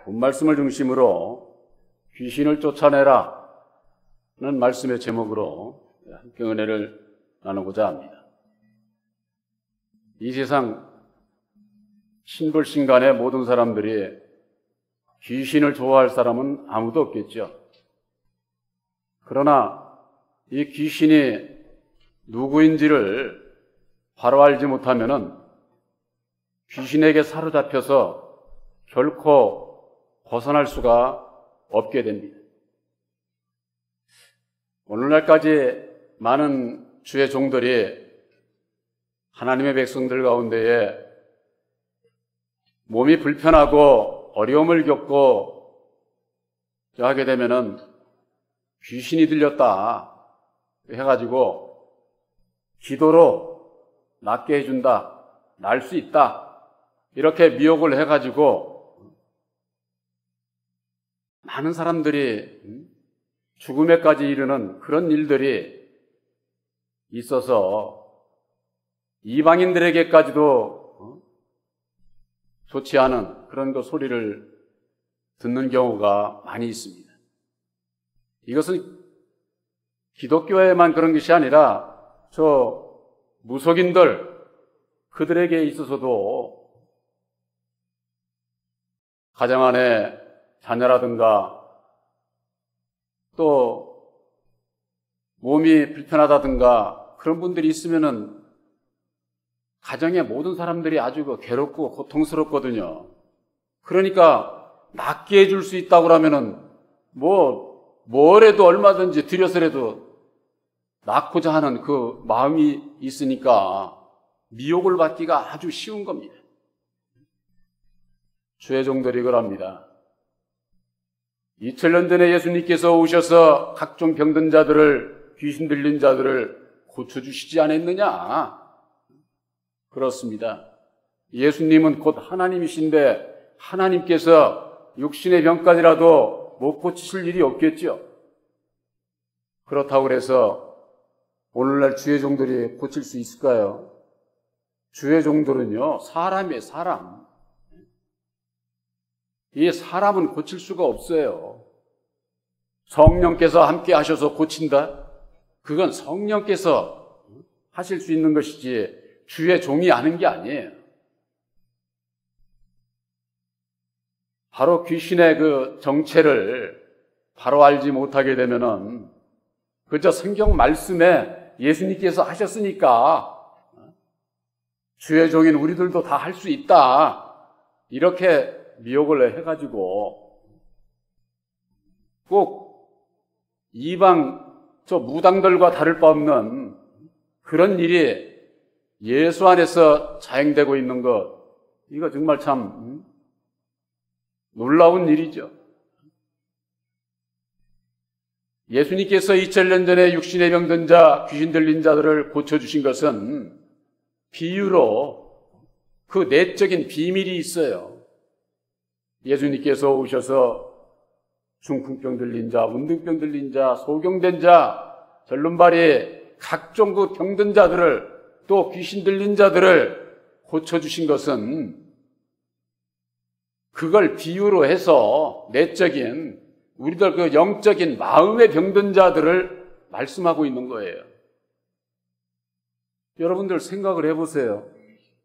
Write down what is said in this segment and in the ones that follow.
본 말씀을 중심으로 귀신을 쫓아내라 는 말씀의 제목으로 함께 은혜를 나누고자 합니다. 이 세상 신불신간의 모든 사람들이 귀신을 좋아할 사람은 아무도 없겠죠. 그러나 이 귀신이 누구인지를 바로 알지 못하면은 귀신에게 사로잡혀서 결코 벗어날 수가 없게 됩니다. 오늘날까지 많은 주의 종들이 하나님의 백성들 가운데에 몸이 불편하고 어려움을 겪고 하게 되면은 귀신이 들렸다 해가지고 기도로 낫게 해준다, 날 수 있다, 이렇게 미혹을 해가지고 많은 사람들이 죽음에까지 이르는 그런 일들이 있어서 이방인들에게까지도 좋지 않은 그런 그 소리를 듣는 경우가 많이 있습니다. 이것은 기독교에만 그런 것이 아니라 저 무속인들 그들에게 있어서도 가정 안에 자녀라든가 또 몸이 불편하다든가 그런 분들이 있으면은 가정의 모든 사람들이 아주 괴롭고 고통스럽거든요. 그러니까 낫게 해줄 수 있다고 하면은 뭐래도 얼마든지 들여서라도 낳고자 하는 그 마음이 있으니까 미혹을 받기가 아주 쉬운 겁니다. 주의 종들이 그럽니다. 2000년 전에 예수님께서 오셔서 각종 병든 자들을, 귀신 들린 자들을 고쳐주시지 않았느냐? 그렇습니다. 예수님은 곧 하나님이신데 하나님께서 육신의 병까지라도 못 고치실 일이 없겠죠. 그렇다고 해서 오늘날 주의 종들이 고칠 수 있을까요? 주의 종들은요, 사람이에요, 사람. 이 사람은 고칠 수가 없어요. 성령께서 함께 하셔서 고친다? 그건 성령께서 하실 수 있는 것이지 주의 종이 아는 게 아니에요. 바로 귀신의 그 정체를 바로 알지 못하게 되면은 그저 성경 말씀에 예수님께서 하셨으니까 주의 종인 우리들도 다 할 수 있다, 이렇게 미혹을 해가지고 꼭 이방 저 무당들과 다를 바 없는 그런 일이 예수 안에서 자행되고 있는 것, 이거 정말 참 놀라운 일이죠. 예수님께서 2000년 전에 육신의 병든 자, 귀신 들린 자들을 고쳐주신 것은 비유로 그 내적인 비밀이 있어요. 예수님께서 오셔서 중풍병 들린 자, 문둥병 들린 자, 소경된 자, 절름발이 각종 그 병든 자들을, 또 귀신 들린 자들을 고쳐주신 것은 그걸 비유로 해서 내적인 우리들 그 영적인 마음의 병든 자들을 말씀하고 있는 거예요. 여러분들 생각을 해보세요.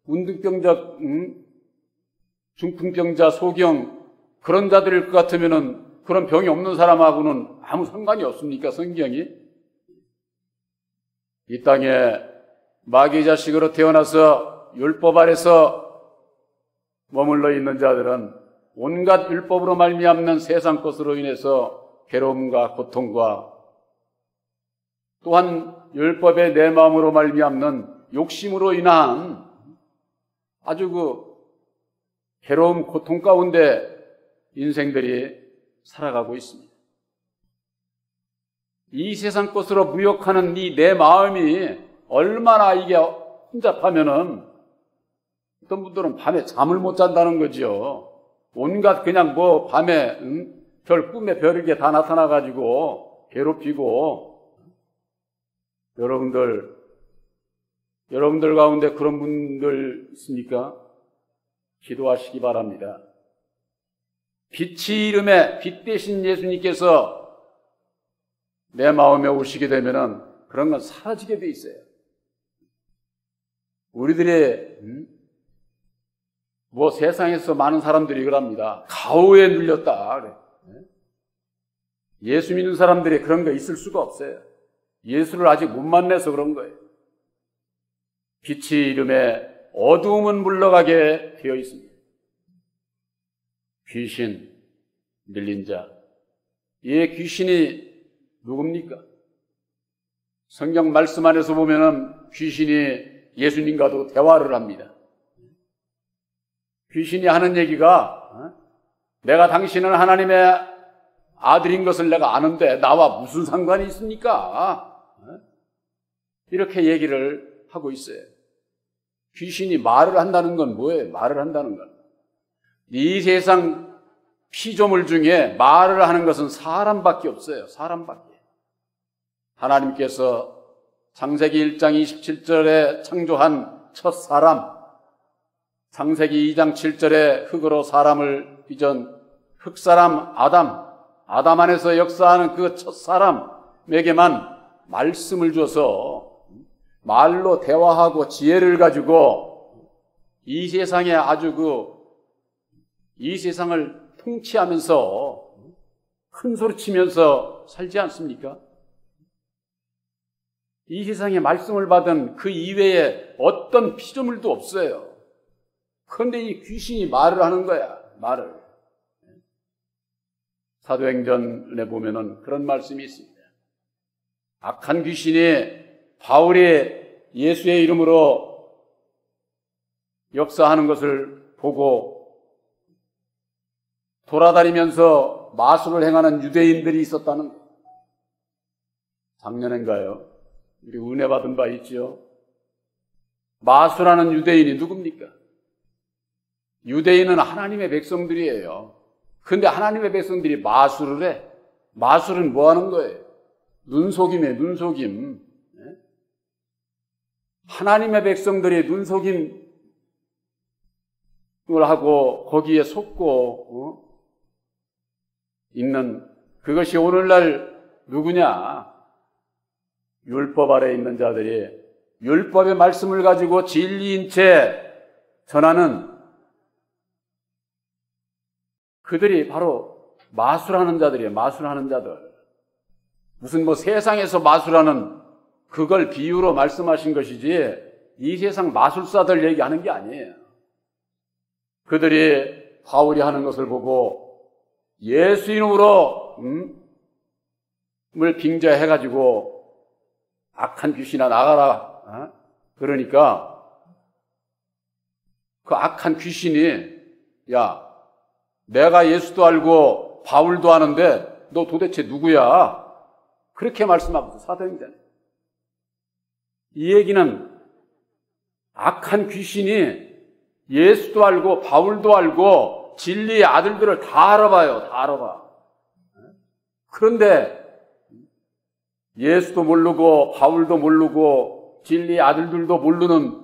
문둥병자, 중풍병자, 소경, 그런 자들일 것 같으면은 그런 병이 없는 사람하고는 아무 상관이 없습니까, 성경이? 이 땅에 마귀 자식으로 태어나서 율법 아래서 머물러 있는 자들은 온갖 율법으로 말미암는 세상 것으로 인해서 괴로움과 고통과 또한 율법의 내 마음으로 말미암는 욕심으로 인한 아주 그 괴로움, 고통 가운데 인생들이 살아가고 있습니다. 이 세상 것으로 무욕하는 이 내 마음이 얼마나 이게 혼잡하면은 어떤 분들은 밤에 잠을 못 잔다는 거죠. 온갖 그냥 밤에 별 꿈에 별이게 다 나타나가지고 괴롭히고, 여러분들 가운데 그런 분들 있습니까? 기도하시기 바랍니다. 빛이 이름에 빛 대신 예수님께서 내 마음에 오시게 되면은 그런 건 사라지게 돼 있어요. 우리들의 세상에서 많은 사람들이 그럽니다. 가오에 눌렸다 그래. 예수 믿는 사람들이 그런 거 있을 수가 없어요. 예수를 아직 못 만나서 그런 거예요. 빛이 이름에 어두움은 물러가게 되어 있습니다. 귀신, 밀린 자. 이 귀신이 누굽니까? 성경 말씀 안에서 보면은 귀신이 예수님과도 대화를 합니다. 귀신이 하는 얘기가 내가 당신은 하나님의 아들인 것을 내가 아는데 나와 무슨 상관이 있습니까? 이렇게 얘기를 하고 있어요. 귀신이 말을 한다는 건 뭐예요? 말을 한다는 건 이 세상 피조물 중에 말을 하는 것은 사람밖에 없어요. 사람밖에. 하나님께서 창세기 1장 27절에 창조한 첫 사람, 창세기 2장 7절에 흙으로 사람을 빚은 흙사람 아담 안에서 역사하는 그 첫 사람에게만 말씀을 줘서 말로 대화하고 지혜를 가지고 이 세상에 이 세상을 통치하면서 큰 소리 치면서 살지 않습니까? 이 세상에 말씀을 받은 그 이외에 어떤 피조물도 없어요. 그런데 이 귀신이 말을 하는 거야, 말을. 사도행전에 보면은 그런 말씀이 있습니다. 악한 귀신이 바울이 예수의 이름으로 역사하는 것을 보고 돌아다니면서 마술을 행하는 유대인들이 있었다는 거예요. 작년인가요? 우리 은혜 받은 바 있지요? 마술하는 유대인이 누굽니까? 유대인은 하나님의 백성들이에요. 근데 하나님의 백성들이 마술을 해. 마술은 뭐 하는 거예요? 눈속임이에요, 눈속임. 하나님의 백성들이 눈속임을 하고 거기에 속고 있는 그것이 오늘날 누구냐? 율법 아래 있는 자들이 율법의 말씀을 가지고 진리인 채 전하는 그들이 바로 마술하는 자들이에요. 마술하는 자들. 무슨 세상에서 마술하는 그걸 비유로 말씀하신 것이지 이 세상 마술사들 얘기하는 게 아니에요. 그들이 바울이 하는 것을 보고 예수 이름으로 물 빙자해가지고 악한 귀신아 나가라. 그러니까 그 악한 귀신이 야 내가 예수도 알고 바울도 아는데 너 도대체 누구야? 그렇게 말씀하고 사도행전에. 이 얘기는 악한 귀신이 예수도 알고 바울도 알고 진리의 아들들을 다 알아봐요. 다 알아봐. 그런데 예수도 모르고 바울도 모르고 진리의 아들들도 모르는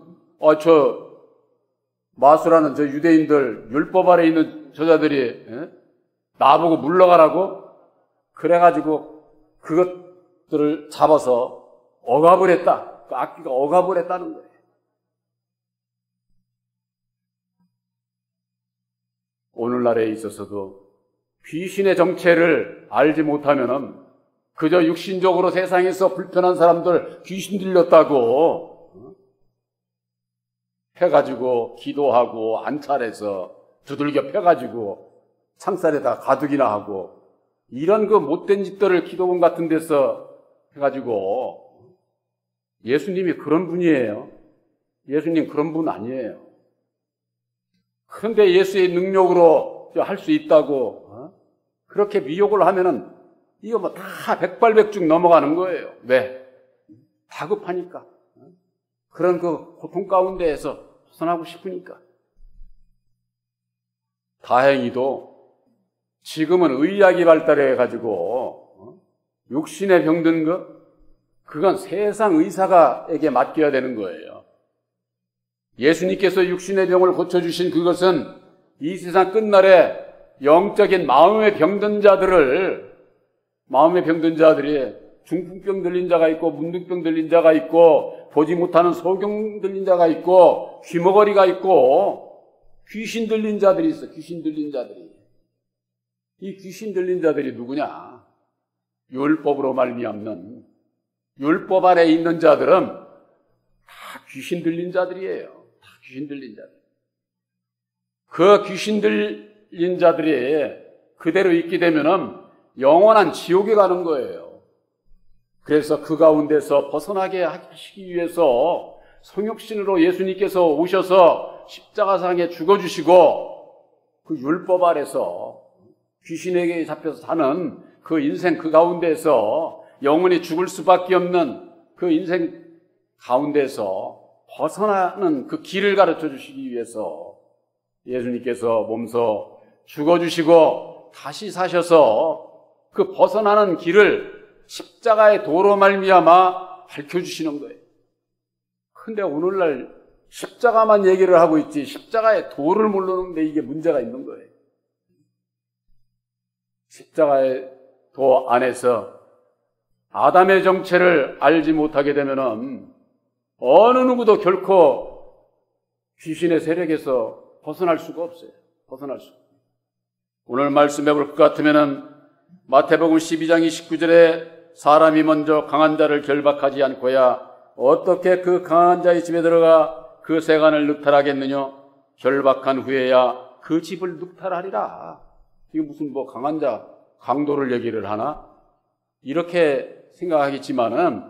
마술하는 저 유대인들, 율법 아래 있는 저자들이 나보고 물러가라고? 그래가지고 그것들을 잡아서 억압을 했다. 그 악귀가 억압을 했다는 거예요. 오늘날에 있어서도 귀신의 정체를 알지 못하면은 그저 육신적으로 세상에서 불편한 사람들 귀신 들렸다고 해가지고 기도하고 안찰해서 두들겨 펴가지고 창살에다 가두기나 하고 이런 그 못된 짓들을 기도원 같은 데서 해가지고 예수님이 그런 분이에요. 예수님 그런 분 아니에요. 그런데 예수의 능력으로 할 수 있다고 그렇게 미혹을 하면은 이거 다 백발백중 넘어가는 거예요. 왜? 다급하니까. 그런 그 고통 가운데에서 벗어나고 싶으니까. 다행히도 지금은 의학이 발달해가지고 육신에 병든 그건 세상 의사가에게 맡겨야 되는 거예요. 예수님께서 육신의 병을 고쳐주신 그것은 이 세상 끝날에 영적인 마음의 병든 자들이 중풍병 들린 자가 있고, 문둥병 들린 자가 있고, 보지 못하는 소경 들린 자가 있고, 귀머거리가 있고, 귀신 들린 자들이 있어. 귀신 들린 자들이. 이 귀신 들린 자들이 누구냐? 율법으로 말미암는, 율법 아래 있는 자들은 다 귀신 들린 자들이에요. 다 귀신 들린 자들. 그 귀신 들린 자들이 그대로 있게 되면은 영원한 지옥에 가는 거예요. 그래서 그 가운데서 벗어나게 하시기 위해서 성육신으로 예수님께서 오셔서 십자가상에 죽어주시고, 그 율법 아래서 귀신에게 잡혀서 사는 그 인생 그 가운데서 영원히 죽을 수밖에 없는 그 인생 가운데서 벗어나는 그 길을 가르쳐 주시기 위해서 예수님께서 몸소 죽어주시고 다시 사셔서 그 벗어나는 길을 십자가의 도로 말미암아 밝혀주시는 거예요. 근데 오늘날 십자가만 얘기를 하고 있지 십자가의 도를 모르는데 이게 문제가 있는 거예요. 십자가의 도 안에서 아담의 정체를 알지 못하게 되면은 어느 누구도 결코 귀신의 세력에서 벗어날 수가 없어요. 벗어날 수. 오늘 말씀해 볼 것 같으면은 마태복음 12장 29절에 사람이 먼저 강한 자를 결박하지 않고야 어떻게 그 강한 자의 집에 들어가 그 세간을 늑탈하겠느냐? 결박한 후에야 그 집을 늑탈하리라. 이게 무슨 뭐 강한 자, 강도를 얘기를 하나? 이렇게 생각하겠지만은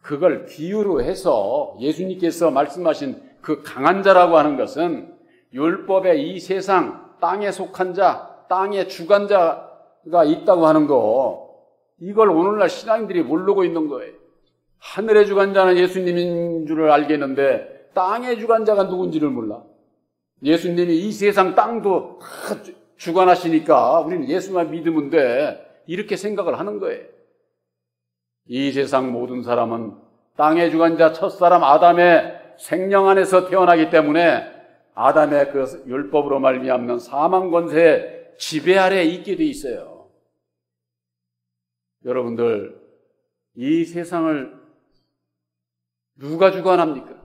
그걸 비유로 해서 예수님께서 말씀하신 그 강한 자라고 하는 것은 율법의 이 세상 땅에 속한 자, 땅의 주관자가 있다고 하는 거, 이걸 오늘날 신앙인들이 모르고 있는 거예요. 하늘의 주관자는 예수님인 줄을 알겠는데 땅의 주관자가 누군지를 몰라. 예수님이 이 세상 땅도 다 주관하시니까 우리는 예수만 믿으면 돼, 이렇게 생각을 하는 거예요. 이 세상 모든 사람은 땅의 주관자 첫사람 아담의 생명 안에서 태어나기 때문에 아담의 그 율법으로 말미암는 사망 권세의 지배 아래에 있게 돼 있어요. 여러분들, 이 세상을 누가 주관합니까?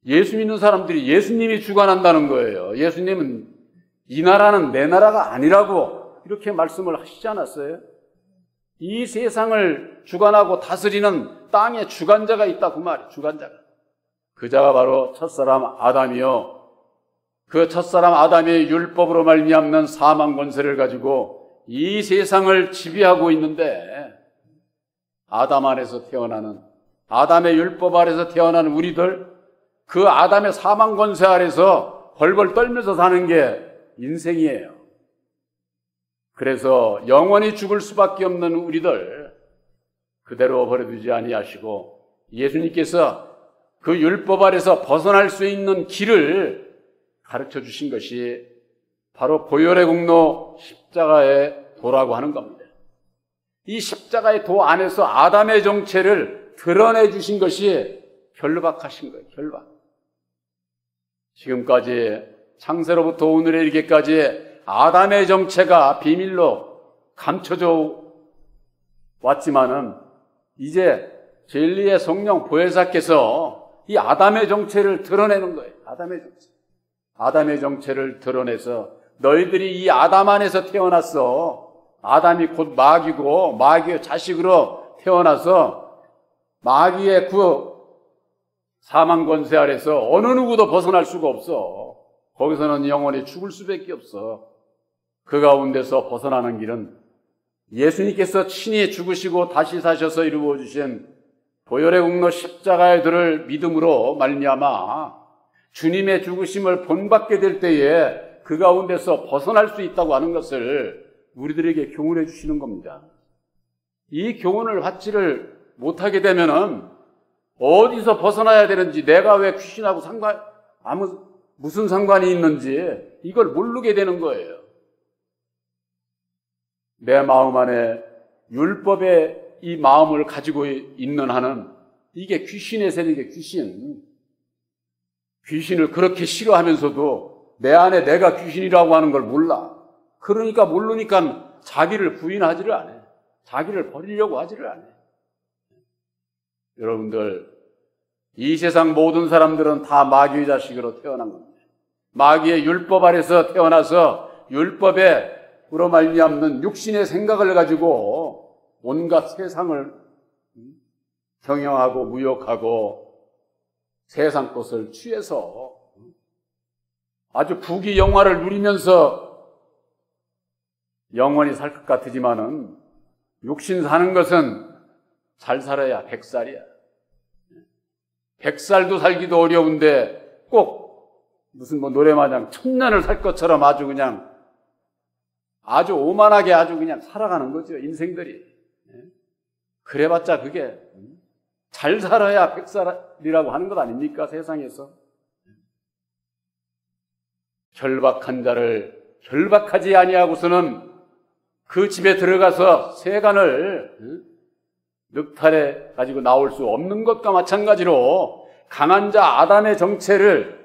예수 믿는 사람들이 예수님이 주관한다는 거예요. 예수님은 이 나라는 내 나라가 아니라고 이렇게 말씀을 하시지 않았어요? 이 세상을 주관하고 다스리는 땅의 주관자가 있다, 그 말이에요. 주관자가. 그 자가 바로 첫사람 아담이요, 그 첫사람 아담의 율법으로 말미암는 사망 권세를 가지고 이 세상을 지배하고 있는데, 아담 안에서 태어나는, 아담의 율법 아래서 태어나는 우리들, 그 아담의 사망 권세 아래서 벌벌 떨면서 사는 게 인생이에요. 그래서 영원히 죽을 수밖에 없는 우리들 그대로 버려두지 아니하시고 예수님께서 그 율법 아래서 벗어날 수 있는 길을 가르쳐 주신 것이 바로 보혈의 공로 십자가의 도라고 하는 겁니다. 이 십자가의 도 안에서 아담의 정체를 드러내 주신 것이 결박하신 거예요. 결박. 지금까지 창세로부터 오늘에 이르기까지 아담의 정체가 비밀로 감춰져 왔지만은 이제 진리의 성령 보혜사께서 이 아담의 정체를 드러내는 거예요. 아담의 정체. 아담의 정체를 드러내서 너희들이 이 아담 안에서 태어났어. 아담이 곧 마귀고 마귀의 자식으로 태어나서 마귀의 그 사망 권세 아래서 어느 누구도 벗어날 수가 없어. 거기서는 영원히 죽을 수밖에 없어. 그 가운데서 벗어나는 길은 예수님께서 친히 죽으시고 다시 사셔서 이루어 주신 보혈의 공로 십자가의 도를 믿음으로 말미암아 주님의 죽으심을 본받게 될 때에 그 가운데서 벗어날 수 있다고 하는 것을 우리들에게 교훈해 주시는 겁니다. 이 교훈을 받지를 못하게 되면은 어디서 벗어나야 되는지, 내가 왜 귀신하고 무슨 상관이 있는지 이걸 모르게 되는 거예요. 내 마음 안에 율법의 이 마음을 가지고 있는 한은 이게 귀신의 세력의 귀신을 그렇게 싫어하면서도 내 안에 내가 귀신이라고 하는 걸 몰라. 그러니까 모르니까 자기를 부인하지를 않아. 자기를 버리려고 하지를 않아. 여러분들, 이 세상 모든 사람들은 다 마귀의 자식으로 태어난 겁니다. 마귀의 율법 아래서 태어나서 율법으로 말미암는 육신의 생각을 가지고 온갖 세상을 경영하고 무욕하고 세상 것을 취해서 아주 부귀영화를 누리면서 영원히 살 것 같으지만은 육신 사는 것은 잘 살아야 100살이야. 100살도 살기도 어려운데 꼭 무슨 노래마냥 1000년을 살 것처럼 아주 그냥 아주 오만하게 아주 그냥 살아가는 거죠, 인생들이. 그래봤자 그게 잘 살아야 100살이라고 하는 것 아닙니까, 세상에서? 결박한 자를 결박하지 아니하고서는 그 집에 들어가서 세간을 늑탈해 가지고 나올 수 없는 것과 마찬가지로 강한 자 아담의 정체를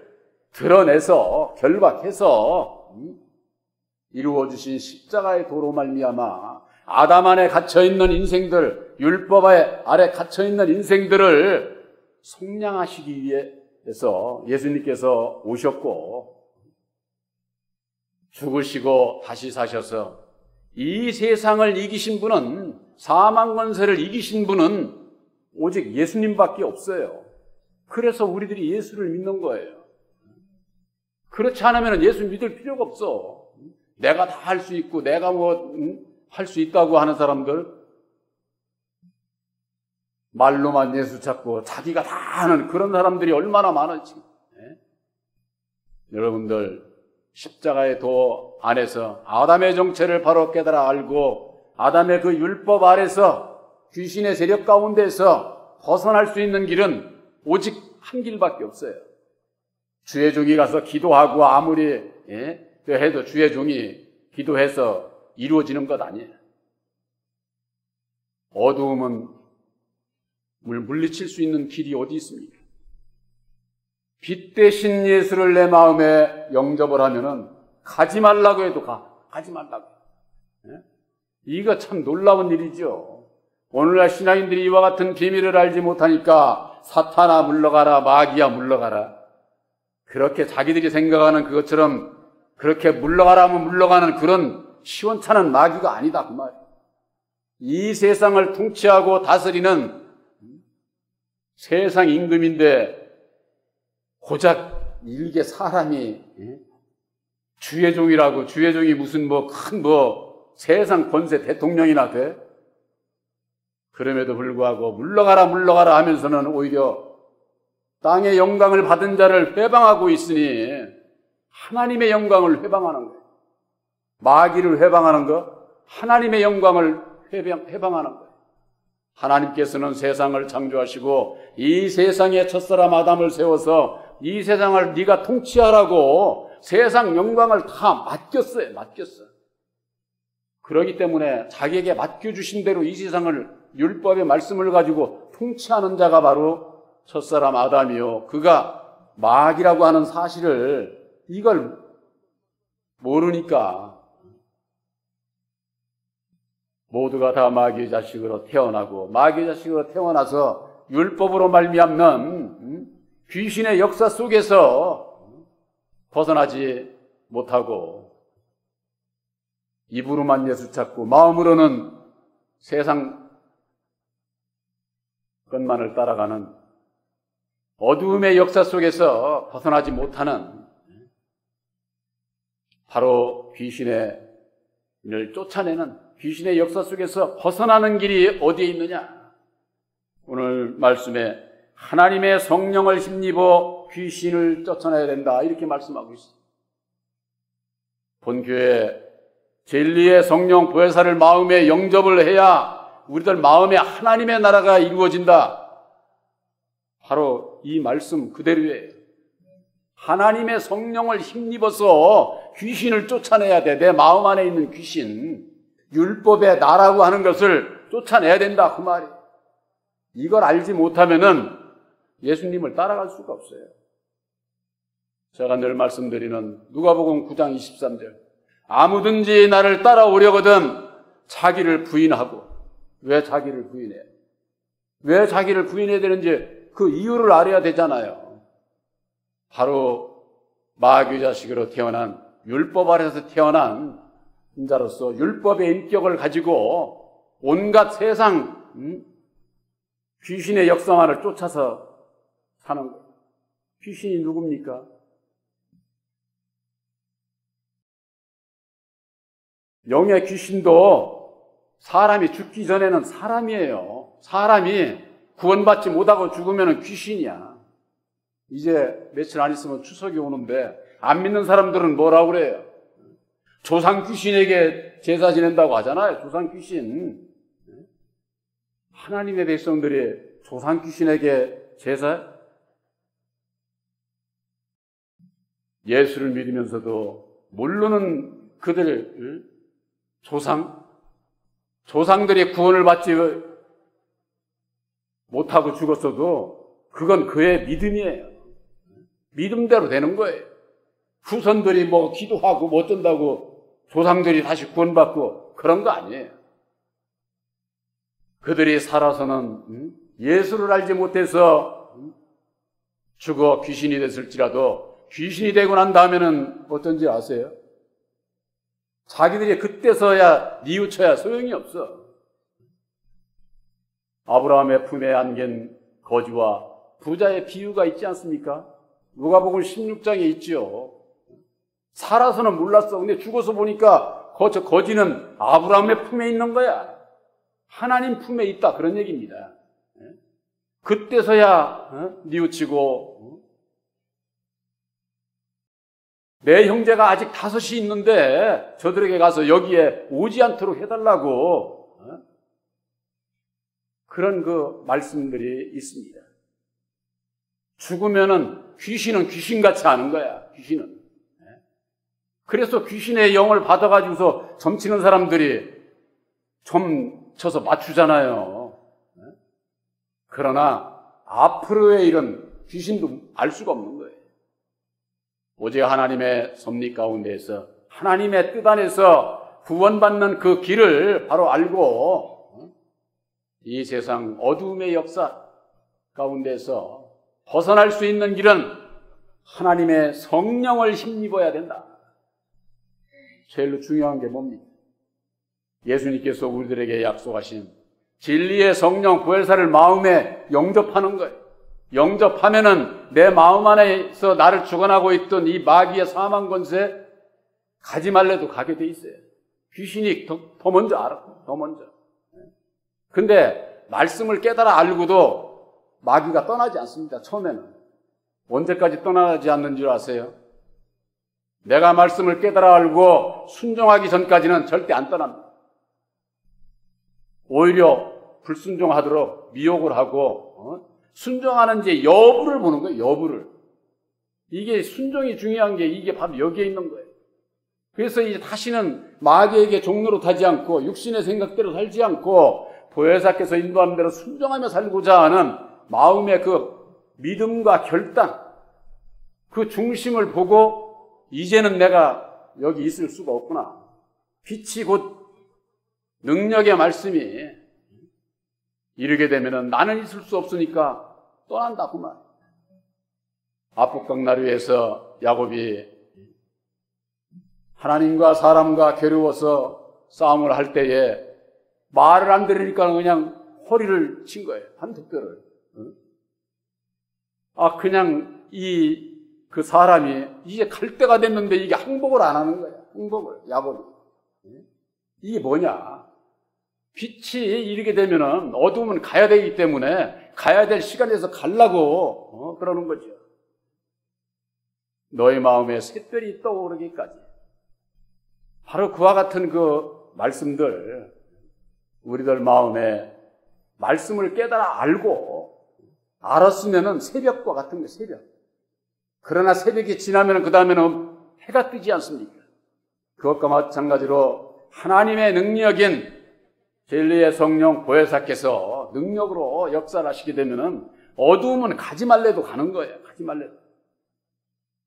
드러내서 결박해서 이루어 주신 십자가의 도로 말미암아 아담 안에 갇혀 있는 인생들, 율법 아래 갇혀 있는 인생들을 속량하시기 위해서 예수님께서 오셨고 죽으시고 다시 사셔서 이 세상을 이기신 분은, 사망 권세를 이기신 분은 오직 예수님밖에 없어요. 그래서 우리들이 예수를 믿는 거예요. 그렇지 않으면 예수 믿을 필요가 없어. 내가 다 할 수 있고 내가 할 수 있다고 하는 사람들, 말로만 예수 찾고 자기가 다 하는 그런 사람들이 얼마나 많은지. 여러분들, 십자가의 도 안에서 아담의 정체를 바로 깨달아 알고 아담의 그 율법 아래서 귀신의 세력 가운데서 벗어날 수 있는 길은 오직 한 길밖에 없어요. 주의 종이 가서 기도하고 아무리 해도 주의 종이 기도해서 이루어지는 것 아니에요. 어두움은 물리칠 수 있는 길이 어디 있습니까? 빛 대신 예수를 내 마음에 영접을 하면은 가지 말라고 해도 가지 말라고. 이거 참 놀라운 일이죠. 오늘날 신앙인들이 이와 같은 비밀을 알지 못하니까 사탄아 물러가라, 마귀야 물러가라. 그렇게 자기들이 생각하는 그것처럼 그렇게 물러가라 하면 물러가는 그런 시원찮은 마귀가 아니다 그 말이에요. 이 세상을 통치하고 다스리는 세상 임금인데 고작 일개 사람이 주의 종이라고, 주의 종이 무슨 큰 세상 권세 대통령이나 돼? 그럼에도 불구하고 물러가라 하면서는 오히려 땅의 영광을 받은 자를 회방하고 있으니 하나님의 영광을 회방하는 거예요. 마귀를 회방하는 거, 하나님의 영광을 회방하는 거예요. 하나님께서는 세상을 창조하시고 이 세상에 첫사람 아담을 세워서 이 세상을 네가 통치하라고 세상 영광을 다 맡겼어요. 그렇기 때문에 자기에게 맡겨주신 대로 이 세상을 율법의 말씀을 가지고 통치하는 자가 바로 첫사람 아담이요, 그가 마귀라고 하는 사실을 이걸 모르니까 모두가 다 마귀의 자식으로 태어나고 마귀의 자식으로 태어나서 율법으로 말미암는 귀신의 역사 속에서 벗어나지 못하고 입으로만 예수 찾고 마음으로는 세상 것만을 따라가는 어두움의 역사 속에서 벗어나지 못하는 바로 귀신을 쫓아내는 귀신의 역사 속에서 벗어나는 길이 어디에 있느냐? 오늘 말씀에 하나님의 성령을 힘입어 귀신을 쫓아내야 된다 이렇게 말씀하고 있어요. 본교회 진리의 성령 보혜사를 마음에 영접을 해야 우리들 마음에 하나님의 나라가 이루어진다. 바로 이 말씀 그대로예요. 하나님의 성령을 힘입어서 귀신을 쫓아내야 돼. 내 마음 안에 있는 귀신, 율법의 나라고 하는 것을 쫓아내야 된다 그 말이에요. 이걸 알지 못하면은 예수님을 따라갈 수가 없어요. 제가 늘 말씀드리는 누가복음 9장 23절. 아무든지 나를 따라오려거든 자기를 부인하고. 왜 자기를 부인해? 왜 자기를 부인해야 되는지 그 이유를 알아야 되잖아요. 바로 마귀 자식으로 태어난, 율법 아래서 태어난 자로서 율법의 인격을 가지고 온갖 세상 귀신의 역사만을 쫓아서 사는 거예요. 귀신이 누굽니까? 영의 귀신도 사람이 죽기 전에는 사람이에요. 사람이 구원받지 못하고 죽으면 귀신이야. 이제 며칠 안 있으면 추석이 오는데 안 믿는 사람들은 뭐라고 그래요? 조상 귀신에게 제사 지낸다고 하잖아요. 조상 귀신. 하나님의 백성들이 조상 귀신에게 제사? 예수를 믿으면서도 모르는 그들 조상들이 구원을 받지 못하고 죽었어도 그건 그의 믿음이에요. 믿음대로 되는 거예요. 후손들이 뭐 기도하고 뭐 어쩐다고 조상들이 다시 구원받고 그런 거 아니에요. 그들이 살아서는 예수를 알지 못해서 죽어 귀신이 됐을지라도 귀신이 되고 난 다음에는 어떤지 아세요? 자기들이 그때서야 뉘우쳐야 소용이 없어. 아브라함의 품에 안긴 거지와 부자의 비유가 있지 않습니까? 누가복음 16장에 있지요. 살아서는 몰랐어. 근데 죽어서 보니까 저 거지는 아브라함의 품에 있는 거야. 하나님 품에 있다. 그런 얘기입니다. 그때서야 뉘우치고 내 형제가 아직 5이 있는데 저들에게 가서 여기에 오지 않도록 해달라고 그런 그 말씀들이 있습니다. 죽으면은 귀신은 귀신같이 하는 거야. 귀신은. 그래서 귀신의 영을 받아가지고서 점치는 사람들이 점 쳐서 맞추잖아요. 그러나 앞으로의 일은 귀신도 알 수가 없는 거예요. 오직 하나님의 섭리 가운데에서 하나님의 뜻 안에서 구원받는 그 길을 바로 알고 이 세상 어두움의 역사 가운데서 벗어날 수 있는 길은 하나님의 성령을 힘입어야 된다. 제일 중요한 게 뭡니까? 예수님께서 우리들에게 약속하신 진리의 성령 보혜사를 마음에 영접하는 거예요. 영접하면은 내 마음 안에서 나를 주관하고 있던 이 마귀의 사망 권세 가지 말래도 가게 돼 있어요. 귀신이 더 먼저 알아. 더 먼저. 근데 말씀을 깨달아 알고도 마귀가 떠나지 않습니다. 처음에는. 언제까지 떠나지 않는 줄 아세요? 내가 말씀을 깨달아 알고 순종하기 전까지는 절대 안 떠납니다. 오히려 불순종하도록 미혹을 하고 순종하는지 여부를 보는 거예요. 여부를. 이게 순종이 중요한 게 이게 바로 여기에 있는 거예요. 그래서 이제 다시는 마귀에게 종로로 타지 않고 육신의 생각대로 살지 않고 보혜사께서 인도하는 대로 순종하며 살고자 하는 마음의 그 믿음과 결단, 그 중심을 보고 이제는 내가 여기 있을 수가 없구나. 빛이 곧 능력의 말씀이 이르게 되면은 나는 있을 수 없으니까 떠난다 그 말. 압록강나루에서 야곱이 하나님과 사람과 괴로워서 싸움을 할 때에 말을 안 들으니까 그냥 허리를 친 거예요. 한턱뼈를. 그냥 그 사람이 이제 갈 때가 됐는데 이게 항복을 안 하는 거야. 항복을, 야곱이. 이게 뭐냐? 빛이 이르게 되면은 어두움은 가야 되기 때문에 가야 될 시간에서 가려고 그러는 거죠. 너의 마음에 샛별이 떠오르기까지. 바로 그와 같은 그 말씀들, 우리들 마음에 말씀을 깨달아 알고 알았으면은 새벽과 같은 거예요. 새벽. 그러나 새벽이 지나면은 그 다음에는 해가 뜨지 않습니까? 그것과 마찬가지로 하나님의 능력인 진리의 성령 보혜사께서 능력으로 역사를 하시게 되면은 어두움은 가지 말래도 가는 거예요. 가지 말래도.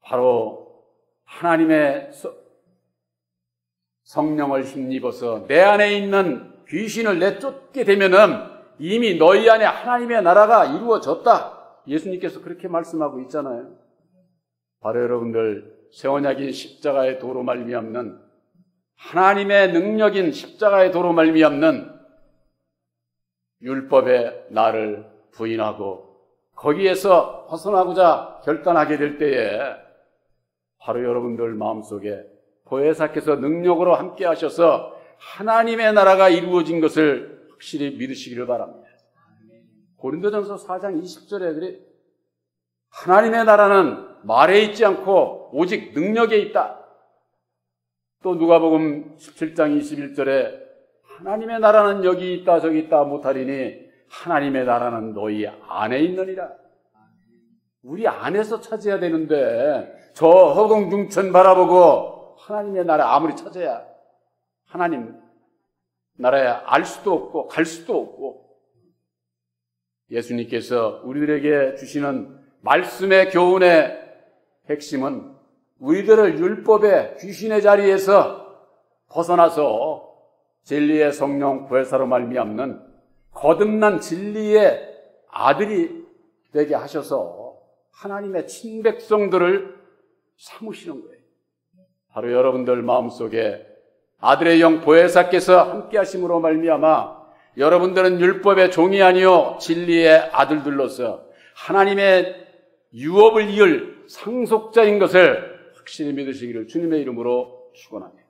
바로 하나님의 성령을 힘입어서 내 안에 있는 귀신을 내쫓게 되면은 이미 너희 안에 하나님의 나라가 이루어졌다. 예수님께서 그렇게 말씀하고 있잖아요. 바로 여러분들 새 언약인 십자가의 도로 말미암는 하나님의 능력인 십자가의 도로 말미암는 율법의 나를 부인하고 거기에서 벗어나고자 결단하게 될 때에 바로 여러분들 마음속에 보혜사께서 능력으로 함께 하셔서 하나님의 나라가 이루어진 것을 확실히 믿으시기를 바랍니다. 고린도전서 4장 20절에 그래 하나님의 나라는 말에 있지 않고 오직 능력에 있다. 또 누가복음 17장 21절에 하나님의 나라는 여기 있다 저기 있다 못하리니 하나님의 나라는 너희 안에 있느니라. 우리 안에서 찾아야 되는데 저 허공중천 바라보고 하나님의 나라 아무리 찾아야 하나님 나라에 알 수도 없고 갈 수도 없고 예수님께서 우리들에게 주시는 말씀의 교훈의 핵심은 우리들을 율법의 귀신의 자리에서 벗어나서 진리의 성령 보혜사로 말미암는 거듭난 진리의 아들이 되게 하셔서 하나님의 친백성들을 삼으시는 거예요. 바로 여러분들 마음속에 아들의 영 보혜사께서 함께 하심으로 말미암아 여러분들은 율법의 종이 아니요 진리의 아들들로서 하나님의 유업을 이을 상속자인 것을 확실히 믿으시기를 주님의 이름으로 축원합니다.